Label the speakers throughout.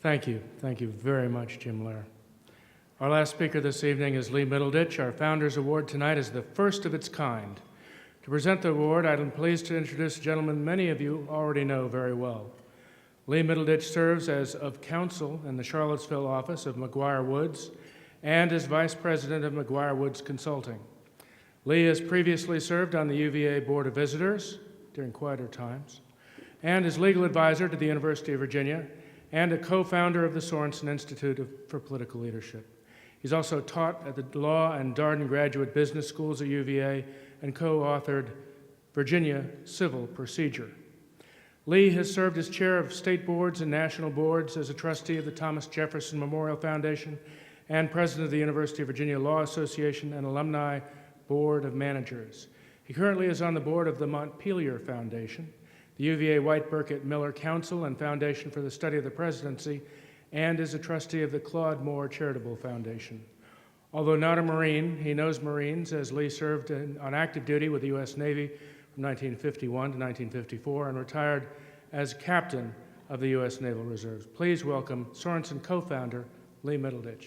Speaker 1: Thank you. Thank you very much, Jim Lair. Our last speaker this evening is Leigh Middleditch. Our Founders Award tonight is the first of its kind. To present the award, I'm pleased to introduce a gentleman many of you already know very well. Leigh Middleditch serves as of counsel in the Charlottesville office of McGuire Woods and as vice president of McGuire Woods Consulting. Leigh has previously served on the UVA Board of Visitors during quieter times and as legal advisor to the University of Virginia and a co-founder of the Sorensen Institute for Political Leadership. He's also taught at the Law and Darden Graduate Business Schools at UVA and co-authored Virginia Civil Procedure. Leigh has served as chair of state boards and national boards, as a trustee of the Thomas Jefferson Memorial Foundation, and president of the University of Virginia Law Association and Alumni Board of Managers. He currently is on the board of the Montpelier Foundation, the UVA White Burkett Miller Council and Foundation for the Study of the Presidency, and is a trustee of the Claude Moore Charitable Foundation. Although not a Marine, he knows Marines, as Leigh served on active duty with the U.S. Navy from 1951 to 1954 and retired as captain of the U.S. Naval Reserves. Please welcome Sorensen co-founder Leigh Middleditch.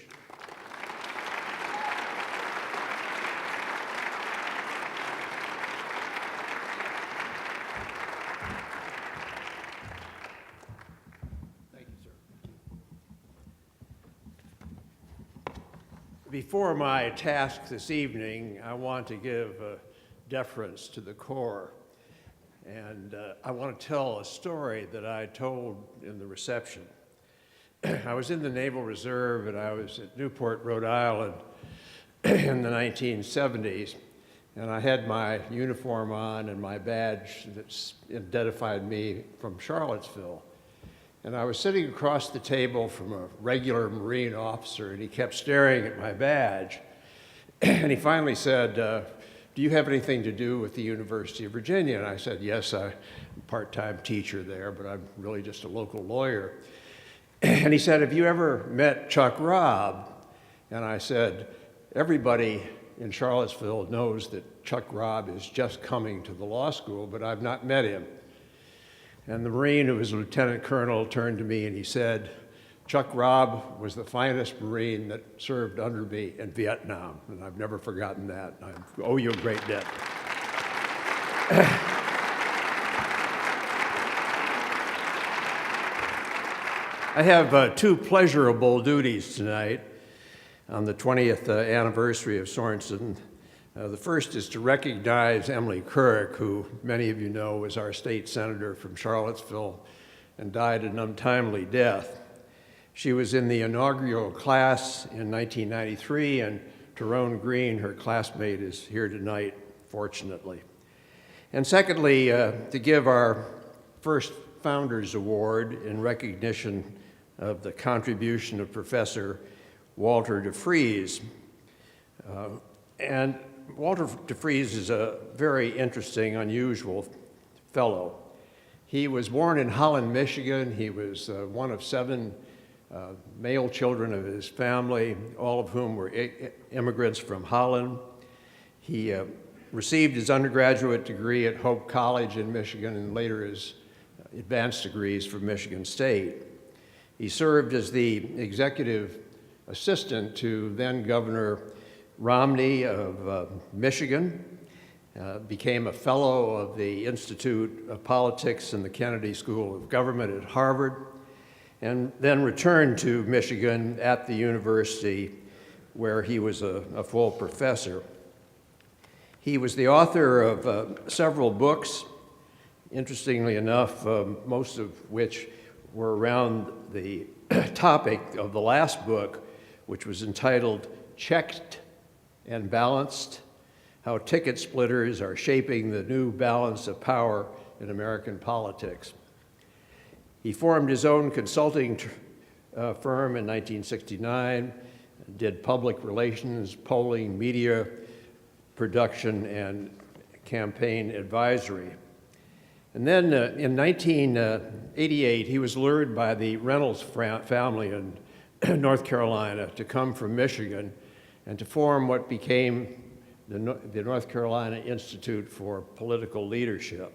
Speaker 2: Before my task this evening, I want to give deference to the Corps. And I want to tell a story that I told in the reception. I was in the Naval Reserve and I was at Newport, Rhode Island in the 1970s. And I had my uniform on and my badge that identified me from Charlottesville. And I was sitting across the table from a regular Marine officer, and he kept staring at my badge. And he finally said, do you have anything to do with the University of Virginia? And I said, yes, I'm a part-time teacher there, but I'm really just a local lawyer. And he said, have you ever met Chuck Robb? And I said, everybody in Charlottesville knows that Chuck Robb is just coming to the law school, but I've not met him. And the Marine, who was a lieutenant colonel, turned to me and he said, Chuck Robb was the finest Marine that served under me in Vietnam. And I've never forgotten that. I owe you a great debt. I have two pleasurable duties tonight on the 20th anniversary of Sorensen. The first is to recognize Emily Couric, who many of you know was our state senator from Charlottesville and died an untimely death. She was in the inaugural class in 1993, and Tyrone Green, her classmate, is here tonight, fortunately. And secondly, to give our first Founders Award in recognition of the contribution of Professor Walter Devries. And Walter Devries is a very interesting, unusual fellow. He was born in Holland, Michigan. He was one of 7 male children of his family, all of whom were immigrants from Holland. He received his undergraduate degree at Hope College in Michigan and later his advanced degrees from Michigan State. He served as the executive assistant to then Governor Romney of Michigan, became a fellow of the Institute of Politics and the Kennedy School of Government at Harvard, and then returned to Michigan at the university where he was a full professor. He was the author of several books, interestingly enough, most of which were around the topic of the last book, which was entitled Checked and Balanced: How Ticket Splitters Are Shaping the New Balance of Power in American Politics. He formed his own consulting firm in 1969, did public relations, polling, media production, and campaign advisory. And then in 1988, he was lured by the Reynolds family in North Carolina to come from Michigan and to form what became the North Carolina Institute for Political Leadership.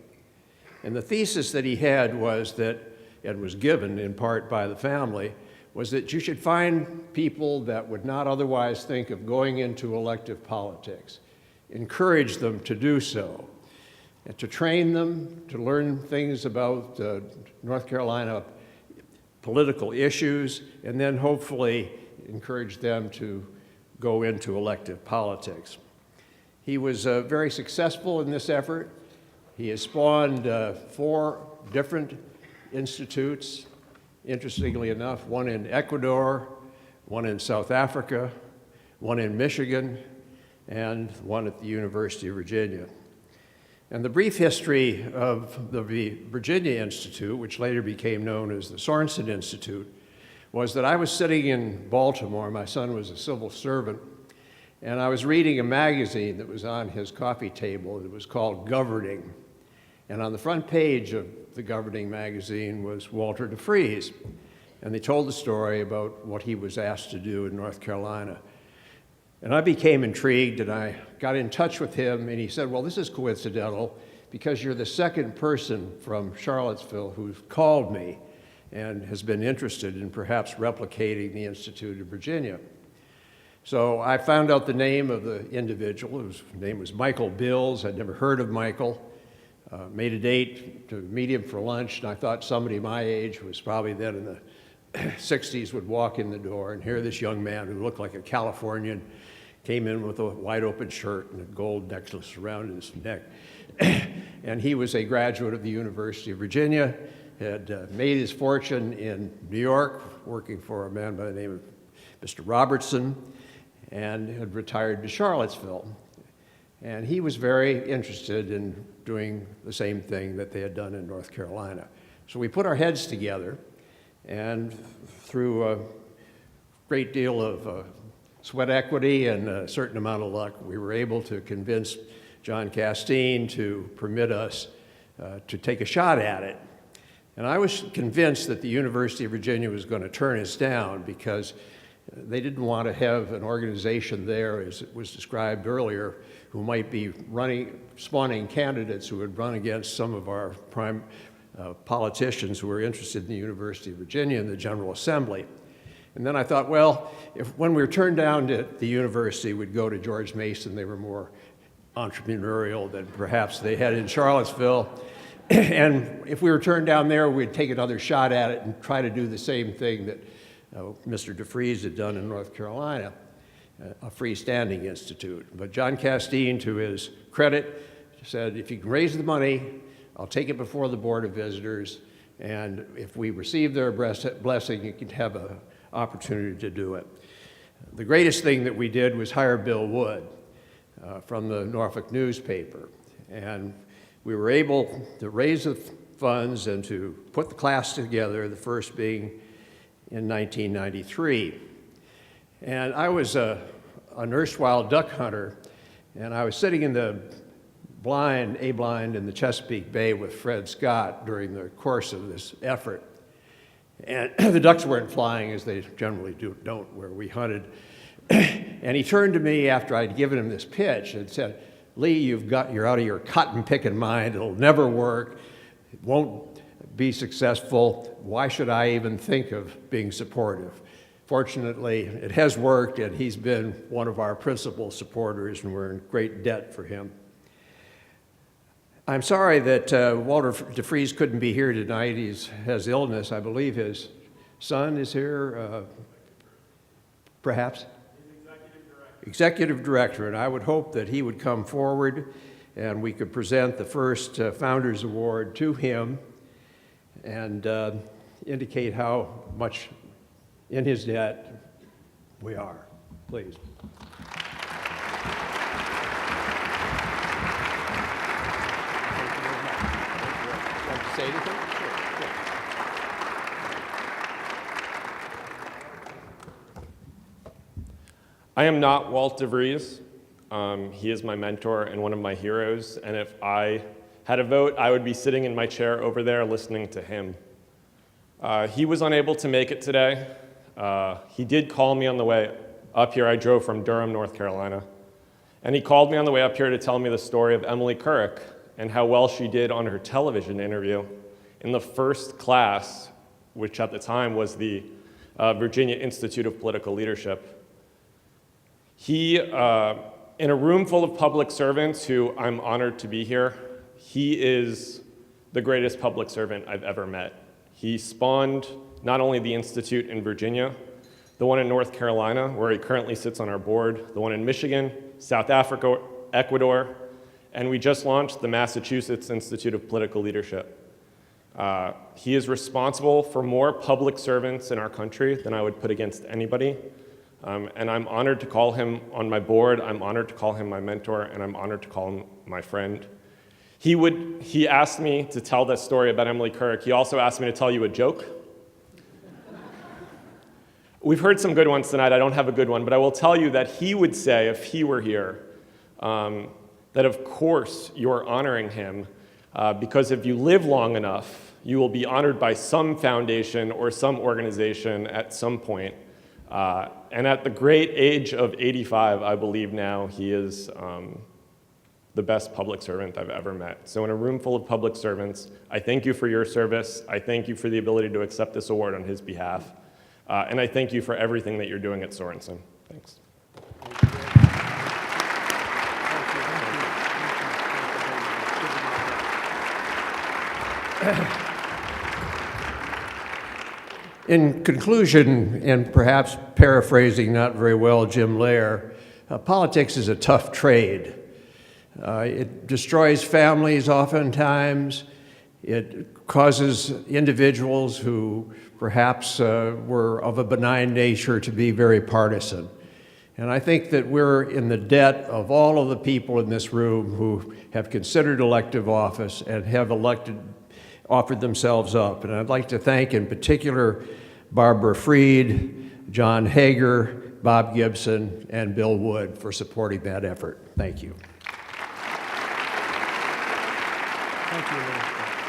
Speaker 2: And the thesis that he had was that, and was given in part by the family, was that you should find people that would not otherwise think of going into elective politics, encourage them to do so, and to train them to learn things about North Carolina political issues, and then hopefully encourage them to go into elective politics. He was very successful in this effort. He has spawned 4 different institutes, interestingly enough, one in Ecuador, one in South Africa, one in Michigan, and one at the University of Virginia. And the brief history of the Virginia Institute, which later became known as the Sorensen Institute, was that I was sitting in Baltimore. My son was a civil servant, and I was reading a magazine that was on his coffee table. It was called Governing. And on the front page of the Governing magazine was Walter Devries. And they told the story about what he was asked to do in North Carolina. And I became intrigued, and I got in touch with him, and he said, well, this is coincidental because you're the second person from Charlottesville who's called me and has been interested in perhaps replicating the Institute of Virginia. So I found out the name of the individual. His name was Michael Bills. I'd never heard of Michael. Made a date to meet him for lunch, and I thought somebody my age, who was probably then in the 60s, would walk in the door, and here this young man who looked like a Californian came in with a wide open shirt and a gold necklace around his neck. And he was a graduate of the University of Virginia, had made his fortune in New York, working for a man by the name of Mr. Robertson, and had retired to Charlottesville. And he was very interested in doing the same thing that they had done in North Carolina. So we put our heads together, and through a great deal of sweat equity and a certain amount of luck, we were able to convince John Castine to permit us to take a shot at it. And I was convinced that the University of Virginia was going to turn us down because they didn't want to have an organization there, as it was described earlier, who might be spawning candidates who would run against some of our prime politicians who were interested in the University of Virginia in the General Assembly. And then I thought, well, when we were turned down to the university, we'd go to George Mason. They were more entrepreneurial than perhaps they had in Charlottesville. And if we were turned down there, we'd take another shot at it and try to do the same thing that Mr. Devries had done in North Carolina, a freestanding institute. But John Castine, to his credit, said, if you can raise the money, I'll take it before the Board of Visitors, and if we receive their blessing, you can have an opportunity to do it. The greatest thing that we did was hire Bill Wood from the Norfolk newspaper, and we were able to raise the funds and to put the class together, the first being in 1993. And I was an erstwhile duck hunter, and I was sitting in the blind in the Chesapeake Bay with Fred Scott during the course of this effort. And the ducks weren't flying, as they generally don't where we hunted. And he turned to me after I'd given him this pitch and said, Lee, you're out of your cotton picking mind. It'll never work. It won't be successful. Why should I even think of being supportive? Fortunately, it has worked, and he's been one of our principal supporters, and we're in great debt for him. I'm sorry that Walter Devries couldn't be here tonight. He has illness. I believe his son is here, perhaps? Executive Director, and I would hope that he would come forward and we could present the first Founders Award to him and indicate how much in his debt we are. Please. Say anything? Sure.
Speaker 3: I am not Walt Devries. He is my mentor and one of my heroes, and if I had a vote, I would be sitting in my chair over there listening to him. He was unable to make it today. He did call me on the way up here. I drove from Durham, North Carolina, and he called me on the way up here to tell me the story of Emily Kurrick and how well she did on her television interview in the first class, which at the time was the Virginia Institute of Political Leadership. He, in a room full of public servants who I'm honored to be here, he is the greatest public servant I've ever met. He spawned not only the Institute in Virginia, the one in North Carolina, where he currently sits on our board, the one in Michigan, South Africa, Ecuador, and we just launched the Massachusetts Institute of Political Leadership. He is responsible for more public servants in our country than I would put against anybody. And I'm honored to call him on my board, I'm honored to call him my mentor, and I'm honored to call him my friend. He asked me to tell this story about Emily Kirk. He also asked me to tell you a joke. We've heard some good ones tonight. I don't have a good one, but I will tell you that he would say, if he were here, that of course you're honoring him, because if you live long enough, you will be honored by some foundation or some organization at some point. And at the great age of 85, I believe now, he is the best public servant I've ever met. So in a room full of public servants, I thank you for your service. I thank you for the ability to accept this award on his behalf. And I thank you for everything that you're doing at Sorensen. Thanks.
Speaker 2: In conclusion, and perhaps paraphrasing not very well Jim Lair, politics is a tough trade. It destroys families oftentimes. It causes individuals who perhaps were of a benign nature to be very partisan. And I think that we're in the debt of all of the people in this room who have considered elective office and have offered themselves up. And I'd like to thank in particular Barbara Freed, John Hager, Bob Gibson, and Bill Wood for supporting that effort. Thank you.
Speaker 1: Thank you, Leigh.